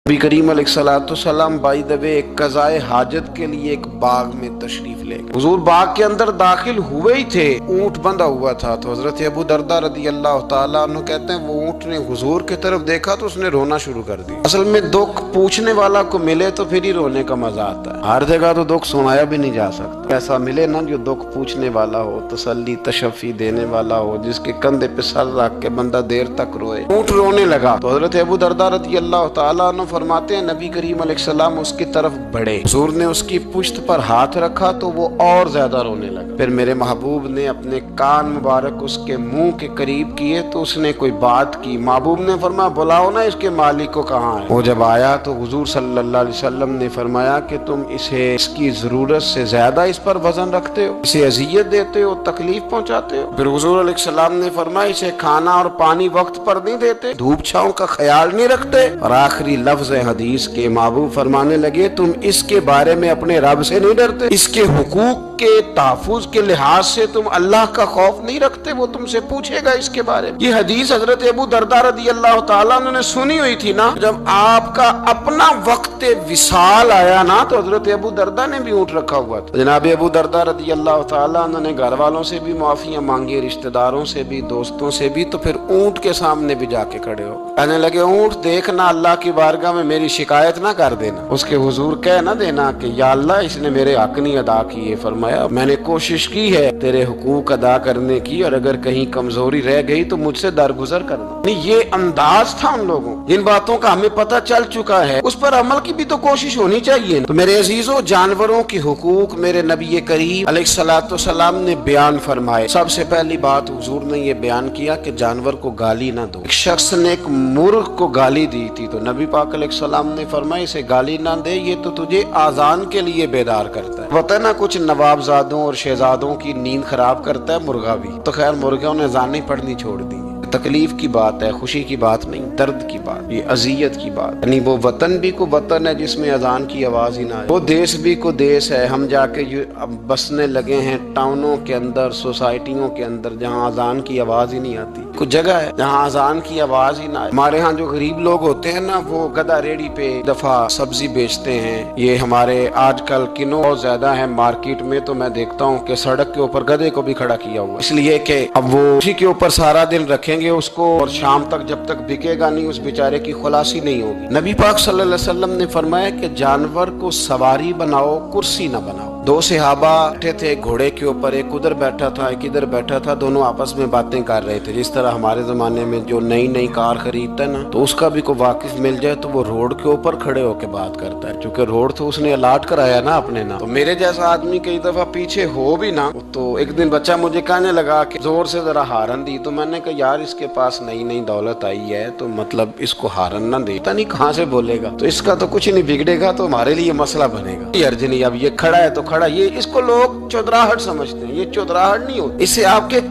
नबी करीम अलैहिस्सलाम by the way क़ज़ाए हाजत के लिए एक बाग में तशरीफ ले गए। हुजूर बाग के अंदर दाखिल हुए ही थे, ऊंट बंधा हुआ था। तो हजरत अबू दरदा रदी अल्लाह ताला अन्हु कहते हैं वो ऊंट ने हुजूर की तरफ देखा तो उसने रोना शुरू कर दिया। असल में दुख पूछने वाला को मिले तो फिर ही रोने का मजा आता है। हर जगह तो दुख सुनाया भी नहीं जा सकता। ऐसा मिले ना जो दुख पूछने वाला हो, तसल्ली तशफ़ी देने वाला हो, जिसके कंधे पे सर रख के बंदा देर तक रोए। ऊंट रोने लगा तो हजरत अबू दरदा रदी अल्लाह ताला अन्हु फरमाते हैं नबी करीम अलैहिस्सलाम उसकी तरफ बढ़े, हुजूर ने उसकी पुश्त पर हाथ रखा तो वो और ज्यादा रोने लगा। फिर मेरे महबूब ने अपने कान मुबारक उसके मुंह के करीब किए तो उसने कोई बात की। महबूब ने फरमाया बुलाओ ना इसके मालिक को, कहाँ है। वो जब आया तो हुजूर सल्लल्लाहु अलैहि वसल्लम ने फरमाया कि तुम इसे इसकी जरूरत से ज्यादा इस पर वजन रखते हो, इसे अजियत देते हो, तकलीफ पहुंचाते हो। फिर हुजूर अलैहिस्सलाम ने फरमाया इसे खाना और पानी वक्त पर नहीं देते, धूप छांव का ख्याल नहीं रखते। और आखिरी लफ्ज हदीस के महबूब फरमाने लगे तुम इसके बारे में अपने रब से नहीं डरते, इसके हुकूक के तहफ़्फ़ुज़ के लिहाज से तुम अल्लाह का खौफ नहीं रखते, वो तुमसे पूछेगा इसके बारे में। ये हदीस हजरत अबू दरदा रदी अल्लाह ताला अन्हु ने सुनी हुई थी ना। जब आपका अपना वक्त विसाल आया ना तो हजरत अबू दरदा ने भी ऊँट रखा हुआ था। जनाब अबू दरदा रदी अल्लाह ताला अन्हु ने घर वालों से भी माफियां मांगी, रिश्तेदारों से भी, दोस्तों से भी। तो फिर ऊँट के सामने भी जाके खड़े हो कहने लगे ऊँट देखना अल्लाह की बारगाह में मेरी शिकायत ना कर देना, उसके हुजूर कह ना देना कि या अल्लाह इसने मेरे हक नहीं अदा किए। फरमाया मैंने कोशिश की है तेरे हुकूक अदा करने की और अगर कहीं कमजोरी रह गई तो मुझसे दरगुजर करना। नहीं ये अंदाज था उन लोगों, जिन बातों का हमें पता चल चुका है उस पर अमल की भी तो कोशिश होनी चाहिए। तो मेरे अजीजों जानवरों के हुकूक मेरे नबी करीम अलैहिस्सलाम ने बयान फरमाए। सबसे पहली बात हुजूर ने ये बयान किया कि जानवर को गाली ना दो। एक शख्स ने एक मुर्ग को गाली दी थी तो नबी पाक अलैहिस्सलाम ने फरमाया इसे गाली ना दे, ये तो तुझे आजान के लिए बेदार करता है। पता ना कुछ नवाबजादों और शहजादों की नींद खराब करता है मुर्गा भी। तो खैर मुर्गों ने अज़ानें पढ़नी छोड़ दी। तकलीफ की बात है, खुशी की बात नहीं, दर्द की बात, ये अजियत की बात। यानी वो वतन भी को वतन है जिसमें अजान की आवाज ही ना है, वो देश भी को देश है। हम जाके अब बसने लगे हैं टाउनों के अंदर, सोसाइटियों के अंदर जहाँ अजान की आवाज ही नहीं आती। कुछ जगह है जहाँ अजान की आवाज ही ना है। हमारे यहाँ जो गरीब लोग होते हैं ना वो गधा रेडी पे दफा सब्जी बेचते हैं। ये हमारे आजकल किनो बहुत ज्यादा है मार्केट में, तो मैं देखता हूँ कि सड़क के ऊपर गधे को भी खड़ा किया हुआ, इसलिए कि अब वो उसी के ऊपर सारा दिन रखेंगे उसको और शाम तक जब तक बिकेगा नहीं उस बेचारे की खुलासी नहीं होगी। नबी पाक सल्लल्लाहु अलैहि वसल्लम ने फरमाया कि जानवर को सवारी बनाओ, कुर्सी न बनाओ। दो सहाबा बैठे थे घोड़े के ऊपर, एक उधर बैठा था एक इधर बैठा था, दोनों आपस में बातें कर रहे थे। जिस तरह हमारे जमाने में जो नई नई कार खरीदता है ना तो उसका भी कोई वाकिफ मिल जाए तो वो रोड के ऊपर खड़े होकर बात करता है, क्योंकि रोड तो उसने अलाट कराया ना अपने नाम। तो मेरे जैसा आदमी कई दफा पीछे हो भी ना। तो एक दिन बच्चा मुझे कहने लगा कि जोर से जरा हारन दी, तो मैंने कहा यार इसके पास नई नई दौलत आई है तो मतलब इसको हारन ना दे, पता नहीं कहाँ से बोलेगा, तो इसका तो कुछ नहीं बिगड़ेगा तो हमारे लिए मसला बनेगा। ये अर्ज नहीं, अब ये खड़ा है तो खड़ा, ये इसको लोग चौधराहट समझते हैं, ये चौधराहट नहीं होती। इससे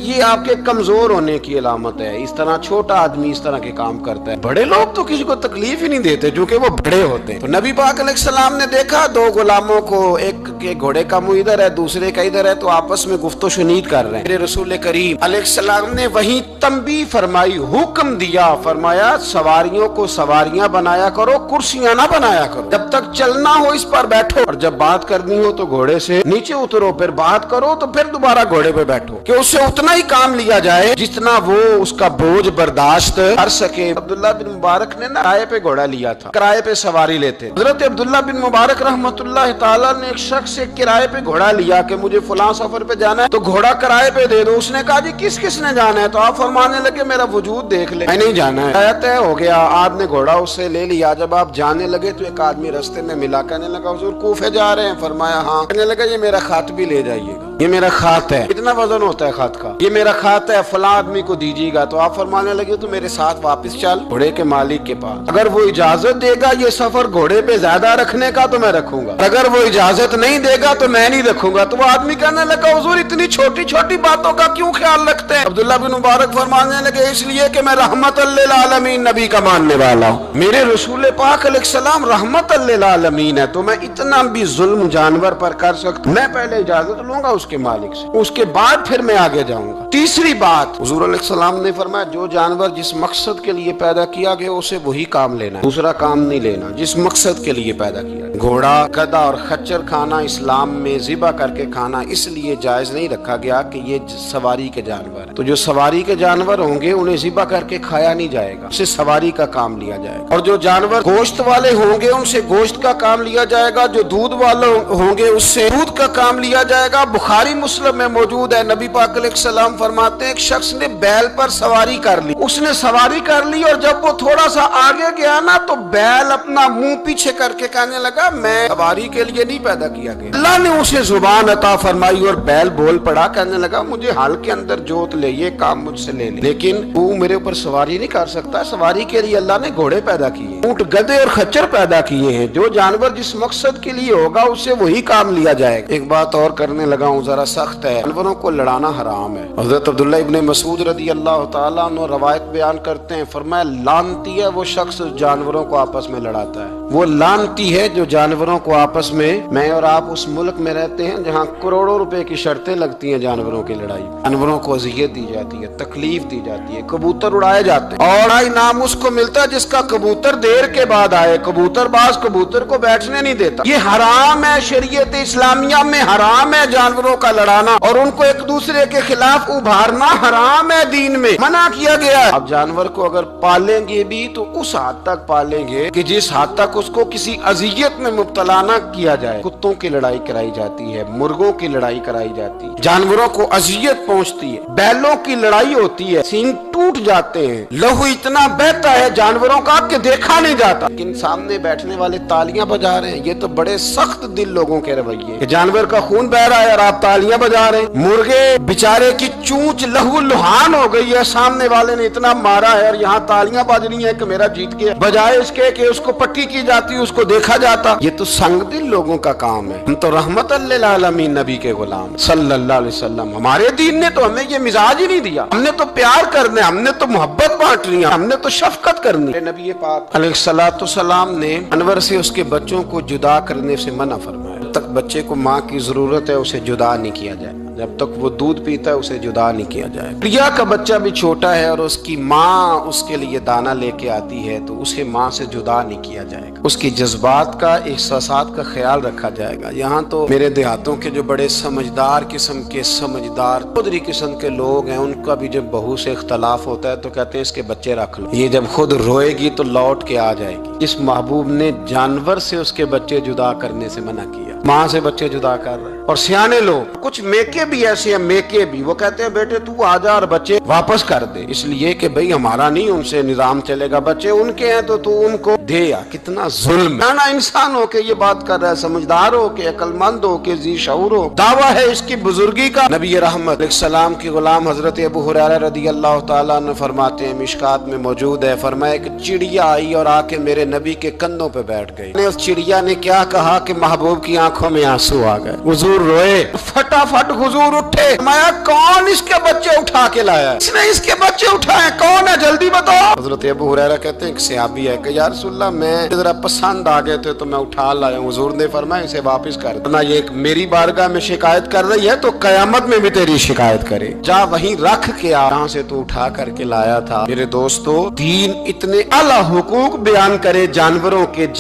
ये आपके कमजोर होने की अलामत है। इस तरह छोटा आदमी इस तरह के काम करता है। बड़े लोग तो किसी को तकलीफ ही नहीं देते क्योंकि वो बड़े होते हैं। तो नबी पाक अलैहिस्सलाम ने देखा दो गुलामों को, एक के घोड़े का मुंह इधर है दूसरे का इधर है, तो आपस में गुफ्तो शुनीद कर रहे हैं। मेरे रसूल करीम अलैहिस्सलाम ने वही तंबीह फरमाई, हुक्म दिया, फरमाया सवारियों को सवारियां बनाया करो, कुर्सियां ना बनाया करो। जब तक चलना हो इस पर बैठो और जब बात करनी हो तो घोड़े से नीचे उतरो, फिर बात करो तो फिर दोबारा घोड़े पे बैठो, कि उससे उतना ही काम लिया जाए जितना वो उसका बोझ बर्दाश्त कर सके। अब्दुल्ला बिन मुबारक ने ना किराए पे घोड़ा लिया था, किराए पे सवारी लेते। हजरत अब्दुल्ला बिन मुबारक रहमतुल्लाह ताला ने एक शख्स से किराए पे घोड़ा लिया कि मुझे फलां सफर पे जाना है तो घोड़ा किराए पे दे दो। उसने कहा जी किस किसने जाना है? तो आप फरमाने लगे मेरा वजूद देख ले, मैं नहीं जाना है। तय हो गया, आपने घोड़ा उससे ले लिया। जब आप जाने लगे तो एक आदमी रास्ते में मिला, कहने लगा हुजूर कूफे जा रहे हैं? फरमाया हाँ। कहने लगा ये मेरा खात भी ले जाइएगा, ये मेरा खात है। कितना वजन होता है खात का? ये मेरा खात है, फला आदमी को दीजिएगा। तो आप फरमाने लगे तो मेरे साथ वापस चल घोड़े के मालिक के पास, अगर वो इजाजत देगा ये सफर घोड़े पे ज्यादा रखने का तो मैं रखूंगा, अगर वो इजाजत नहीं देगा तो मैं नहीं रखूंगा। तो वो आदमी कहने लगा हुजूर इतनी छोटी छोटी बातों का क्यों ख्याल रखते हैं? अब्दुल्ला बिन मुबारक फरमाने लगे इसलिए कि मैं रहमतल लिल आलमीन नबी का मानने वाला हूँ, मेरे रसूल पाक अलैहिस्सलाम रहमतल लिल आलमीन है, तो मैं इतना भी जुल्म जानवर पर कर सकता हूँ, मैं पहले इजाजत लूंगा उसके उसके मालिक से, उसके बाद फिर मैं आगे जाऊंगा। तीसरी बात, हुजूर अलैहिस्सलाम ने फरमाया जो जानवर जिस मकसद के लिए पैदा किया गया उसे वही काम लेना, दूसरा काम नहीं लेना जिस मकसद के लिए पैदा किया। घोड़ा, गधा और खच्चर खाना इस्लाम में ज़िबा करके खाना इसलिए जायज नहीं रखा गया कि ये सवारी के जानवर हैं। तो जो सवारी के जानवर होंगे उन्हें ज़िबा करके खाया नहीं जाएगा, उससे सवारी का काम लिया जाएगा। और जो जानवर गोश्त वाले होंगे उनसे गोश्त का काम लिया जाएगा, जो दूध वाले होंगे उससे दूध का काम लिया जाएगा। बुखारी मुस्लिम में मौजूद है, नबी पाक अलैहिस्सलाम फरमाते हैं एक शख्स ने बैल पर सवारी कर ली, उसने सवारी कर ली और जब वो थोड़ा सा आगे गया ना तो बैल अपना मुंह पीछे करके कहने लगा मैं सवारी के लिए नहीं पैदा किया गया। अल्लाह ने उसे जुबान अता फरमाई और बैल बोल पड़ा, कहने लगा मुझे हाल के अंदर जोत ले, ये काम मुझसे ले, लेकिन तू मेरे ऊपर सवारी नहीं कर सकता। सवारी के लिए अल्लाह ने घोड़े पैदा किए, ऊंट, गधे और खच्चर पैदा किए हैं। जो जानवर जिस मकसद के लिए होगा उससे वही काम लिया जाएगा। एक बात और करने लगा हूँ, जरा सख्त है, जानवरों को लड़ाना हराम है। हज़रत अब्दुल्लाह इब्न मसूद रज़ी अल्लाह ताला अन्हु रवायत बयान करते हैं, फरमाया लानती है वो शख्स जानवरों को आपस में लड़ाता है, वो लानती है जो जानवरों को आपस में। मैं और आप उस मुल्क में रहते हैं जहाँ करोड़ों रुपए की शर्तें लगती हैं जानवरों की लड़ाई, जानवरों को अज़ियत दी जाती है, तकलीफ दी जाती है, कबूतर उड़ाए जाते हैं और आई नाम उसको मिलता है जिसका कबूतर देर के बाद आए। कबूतरबाज कबूतर को बैठने नहीं देता। ये हराम है, शरीयत इस्लामिया में हराम है जानवरों का लड़ाना और उनको एक दूसरे के खिलाफ उभारना हराम है, दीन में मना किया गया है। अब जानवर को अगर पालेंगे भी तो उस हद तक पालेंगे कि जिस हद तक उसको किसी अजियत में मुब्तला न किया जाए। कुत्तों की लड़ाई कराई जाती है, मुर्गों की लड़ाई कराई जाती है, जानवरों को अजियत पहुंचती है, बैलों की लड़ाई होती है, सींग टूट जाते हैं, लहू इतना बहता है जानवरों का कि देखा नहीं जाता, लेकिन सामने बैठने वाले तालियां बजा रहे हैं। ये तो बड़े सख्त दिल लोगों के रवैये कि जानवर का खून बह रहा है और आप तालियां बजा रहे हैं। मुर्गे बेचारे की चूंच लहू लुहान हो गई है, सामने वाले ने इतना मारा है और यहाँ तालियां बज रही है कि मेरा जीत गया, बजाय इसके कि उसको पट्टी की जाती, उसको देखा जाता। ये तो संग दिल लोगों का काम है। हम तो रहमतल लिल आलमीन नबी के गुलाम सल्लल्लाहु अलैहि वसल्लम, हमारे दीन ने तो हमें ये मिजाज ही नहीं दिया। हमने तो प्यार करना, हमने तो मोहब्बत बांटनी है, हमने तो शफकत करनी। नबी पाक अलैहिस्सलातु सलाम ने जानवर से उसके बच्चों को जुदा करने से मना फरमाया। जब तक बच्चे को माँ की जरूरत है उसे जुदा नहीं किया जाए, जब तक वो दूध पीता है उसे जुदा नहीं किया जाए। प्रिया का बच्चा भी छोटा है और उसकी माँ उसके लिए दाना लेके आती है तो उसे माँ से जुदा नहीं किया जाएगा, उसकी जज्बात का, एहसासात का ख्याल रखा जाएगा। यहाँ तो मेरे देहातों के जो बड़े समझदार किस्म के, समझदार चौधरी किस्म के लोग हैं, उनका भी जब बहू से इख्तलाफ होता है तो कहते हैं इसके बच्चे रख लो, ये जब खुद रोएगी तो लौट के आ जाएगी। इस महबूब ने जानवर से उसके बच्चे जुदा करने से मना किया, माँ से बच्चे जुदा कर रहे हैं। और सियाने लोग, कुछ मेके भी ऐसे हैं, मेके भी, वो कहते हैं बेटे तू आ जा और बच्चे वापस कर दे, इसलिए कि भाई हमारा नहीं उनसे निजाम चलेगा, बच्चे उनके हैं तो तू उनको दे। या कितना जुल्म है ना। इंसान हो के ये बात कर रहा है, समझदार हो के, अक्लमंद हो के, जी शऊर हो, दावा है इसकी बुजुर्गी का। नबी रहमत अलैहिस्सलाम के गुलाम हजरत अबू हुरैरा रदियल्लाहु ताला अन्हु फरमाते हैं, मिशकात में मौजूद है, फरमाया एक चिड़िया आई और आके मेरे नबी के कंधों पे बैठ गई। उस चिड़िया ने क्या कहा कि महबूब की आंखों में आंसू आ गए, हुजूर रोए, फटाफट हुजूर उठे, मैं कौन इसके बच्चे उठा के लाया, इसने इसके बच्चे उठाए, कौन है जल्दी बताओ। हजरत अबू हुरैरा कहते हैं सहाबी है कि या रसूलल्लाह मैं जरा पसंद आ गए थे तो मैं उठा लाया। हुजूर ने फरमाया इसे वापस कर दो, ना ये मेरी बारगाह में शिकायत कर रही है तो कयामत में भी तेरी शिकायत करे, जा वहीं रख के आ जहाँ से तू उठा करके लाया था। मेरे दोस्तों, दीन इतने आला हुकूक बयान करे जानवरों के,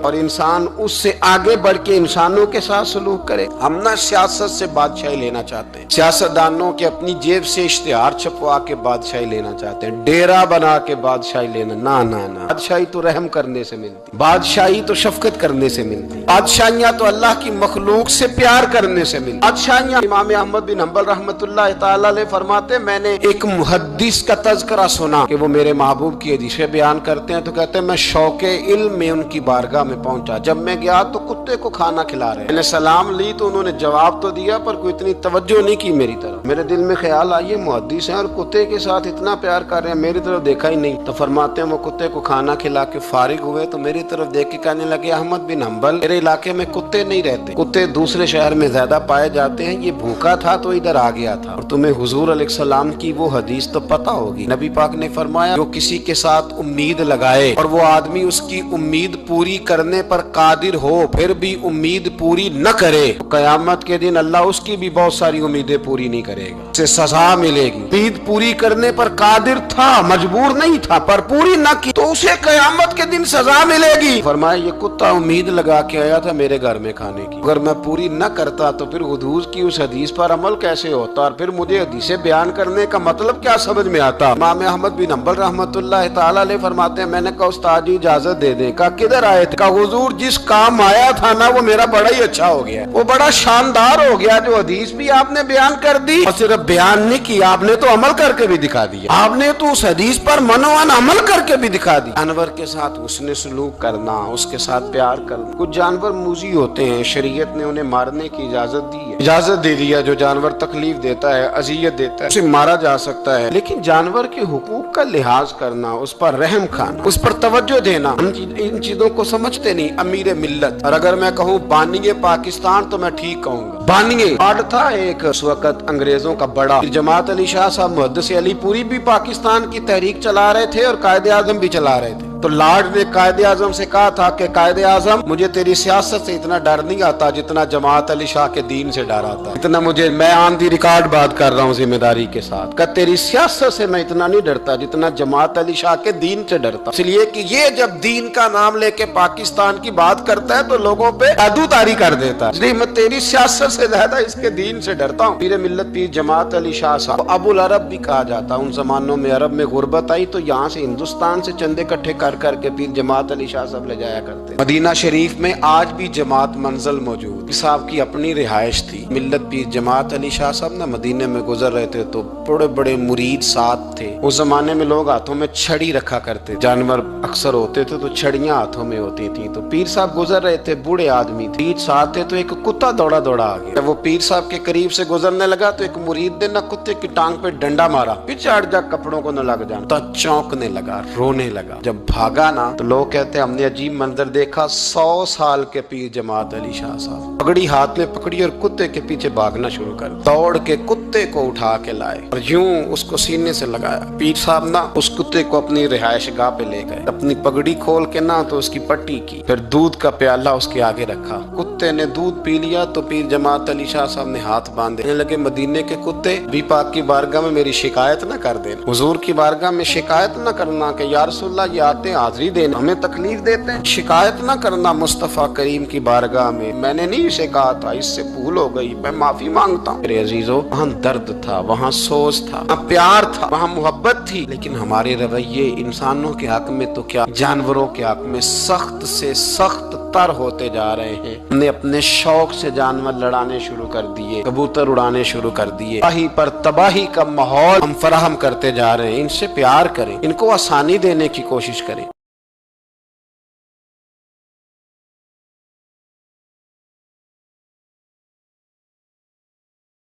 और इंसान उससे आगे बढ़ के इंसानों के साथ सलूक करे। हम ना सियासत से बादशाही लेना चाहते हैं, सियासतदानों के अपनी जेब से इश्तिहार छपवा के बादशाही लेना चाहते हैं, डेरा बना के बादशाही लेना, ना ना ना। बादशाही तो रहम करने से मिलती, बादशाही तो शफकत करने से मिलती, बादशाहियां तो अल्लाह की मखलूक से प्यार करने से मिलती। बादशाहियां, इमाम अहमद बिन हंबल रहमतुल्लाह तआला अलैह फरमाते, मैंने एक मुहद्दिस का तज़किरा सुना कि वो मेरे महबूब की हदीसें बयान करते हैं तो कहते हैं मैं शौके इल्म में उनकी बारगाह में पहुंचा, जब मैं गया तो कुत्ते को खाना खिला रहे, मैंने सलाम ली तो उन्होंने जवाब तो दिया पर कोई इतनी तवज्जो नहीं की मेरी तरफ। मेरे दिल में ख्याल आया मुहद्दिस हैं और कुत्ते के साथ इतना प्यार कर रहे हैं, मेरी तरफ देखा ही नहीं। तो फरमाते हैं वो कुत्ते को खाना खिला के फारिग हुए तो मेरी तरफ देख के कहने लगे, अहमद बिन हंबल, मेरे इलाके में कुत्ते नहीं रहते, कुत्ते दूसरे शहर में ज्यादा पाए जाते हैं, ये भूखा था तो इधर आ गया था। और तुम्हें हुजूर अलैहिस्सलाम की वो हदीस तो पता होगी, नबी पाक ने फरमाया जो किसी के साथ उम्मीद लगाए और वो आदमी उसकी उम्मीद पूरी करने पर कादिर हो फिर भी उम्मीद उम्मीद पूरी न करे तो कयामत के दिन अल्लाह उसकी भी बहुत सारी उम्मीदें पूरी नहीं करेगा, उसे सजा मिलेगी। उम्मीद पूरी करने पर कादिर था, मजबूर नहीं था, पर पूरी न की तो उसे कयामत के दिन सजा मिलेगी। फरमाया ये कुत्ता उम्मीद लगा के आया था मेरे घर में खाने की, अगर मैं पूरी न करता तो फिर हुजूर की उस हदीस पर अमल कैसे होता, और फिर मुझे हदीसें बयान करने का मतलब क्या समझ में आता। इमाम अहमद बिन हंबल रहमतुल्लाह तआला अलैह फरमाते हैं, मैंने कहा उस्ताद जी इजाजत दे दें। कहा किधर आए थे? कहा हुजूर जिस काम आया था ना वो मेरा बड़ा ही अच्छा हो गया, वो बड़ा शानदार हो गया, जो हदीस भी आपने बयान कर दी और सिर्फ बयान नहीं की, आपने तो अमल करके भी दिखा दिया, आपने तो उस हदीस पर मनोवन अमल करके भी दिखा दिया। जानवर के साथ उसने सलूक करना, उसके साथ प्यार करना। कुछ जानवर मूजी होते हैं, शरीयत ने उन्हें मारने की इजाजत दी है, इजाजत दे दिया। जो जानवर तकलीफ देता है, अजियत देता है, उसे मारा जा सकता है, लेकिन जानवर के हुकूक का लिहाज करना, उस पर रहम खाना, उस पर तवज्जो देना, हम इन चीजों को समझते नहीं। अमीर मिल्लत, और अगर मैं कहूँ बानिए पाकिस्तान तो मैं ठीक कहूँगा। बानिए आर्ड था एक उस वक्त अंग्रेजों का बड़ा, जमात अली शाह साहब मुहद्दिस अली पूरी भी पाकिस्तान की तहरीक चला रहे थे और कायदे आजम भी चला रहे थे। तो लॉर्ड ने कायदे आजम से कहा था कि कायदे आजम मुझे तेरी सियासत से इतना डर नहीं आता जितना जमात अली शाह के दीन से डर आता है। इतना मुझे, मैं ऑन दी रिकॉर्ड बात कर रहा हूँ जिम्मेदारी के साथ, कि तेरी सियासत से मैं इतना नहीं डरता जितना जमात अली शाह के दीन से डरता। इसलिए कि ये जब दीन का नाम लेके पाकिस्तान की बात करता है तो लोगों पे जादूतारी कर देता है, इसलिए मैं तेरी सियासत से ज्यादा इसके दीन से डरता हूँ। पीर मिल्लत पीर जमात अली शाह साहब अबुल अरब भी कहा जाता। उन जमानों में अरब में गुर्बत आई तो यहाँ से हिंदुस्तान से चंदे इकट्ठे कर करके पीर जमात अली शाह साहब ले जाया करते। मदीना शरीफ में आज भी जमात मंजिल मौजूद, साहब की अपनी रिहाइश थी। मिल्लत पीर जमात अली शाह साहब ना मदीने में गुजर रहे थे तो बड़े बड़े मुरीद साथ थे। उस जमाने में लोग हाथों में छड़ी रखा करते, जानवर अक्सर होते थे तो छड़ियां हाथों में होती थी। तो पीर साहब गुजर रहे थे, बूढ़े आदमी थे, साथ थे, तो एक कुत्ता दौड़ा दौड़ा आ गया। जब वो पीर साहब के करीब से गुजरने लगा तो एक मुरीद ने ना कुत्ते की टांग पे डंडा मारा, पीछे हट जा, कपड़ों को न लग जाना। तो चौंकने लगा, रोने लगा। जब भागा ना तो लोग कहते हैं हमने अजीब मंजर देखा। 100 साल के पीर जमात अली शाह साहब पगड़ी हाथ में पकड़ी और कुत्ते के पीछे भागना शुरू कर, दौड़ के कुत्ते को उठा के लाए और यूं उसको सीने से लगाया। पीर साहब ना उस कुत्ते को अपनी रिहाइश गाह पे ले गए, अपनी पगड़ी खोल के ना तो उसकी पट्टी की, फिर दूध का प्याला उसके आगे रखा। कुत्ते ने दूध पी लिया तो पीर जमात अली शाह साहब ने हाथ बांधे लगे, मदीने के कुत्ते भी पाक की बारगाह में मेरी शिकायत न कर देना, हुजूर की बारगाह में शिकायत न करना कि या रसूलल्लाह ये आते हाजिरी देना, हमें तकलीफ देते हैं, शिकायत न करना मुस्तफा करीम की बारगाह में, मैंने नहीं इसे कहा था, इससे भूल हो गई, मैं माफी मांगता हूँ। मेरे अजीजों, वहाँ दर्द था, वहाँ सोच था, वहाँ प्यार था, वहाँ मोहब्बत थी, लेकिन हमारे रवैये इंसानों के हक में तो क्या जानवरों के हक में सख्त से सख्त तर होते जा रहे हैं। हमने अपने शौक से जानवर लड़ाने शुरू कर दिए, कबूतर उड़ाने शुरू कर दिए, तबाही पर तबाही का माहौल हम फराहम करते जा रहे हैं। इनसे प्यार करें, इनको आसानी देने की कोशिश करें।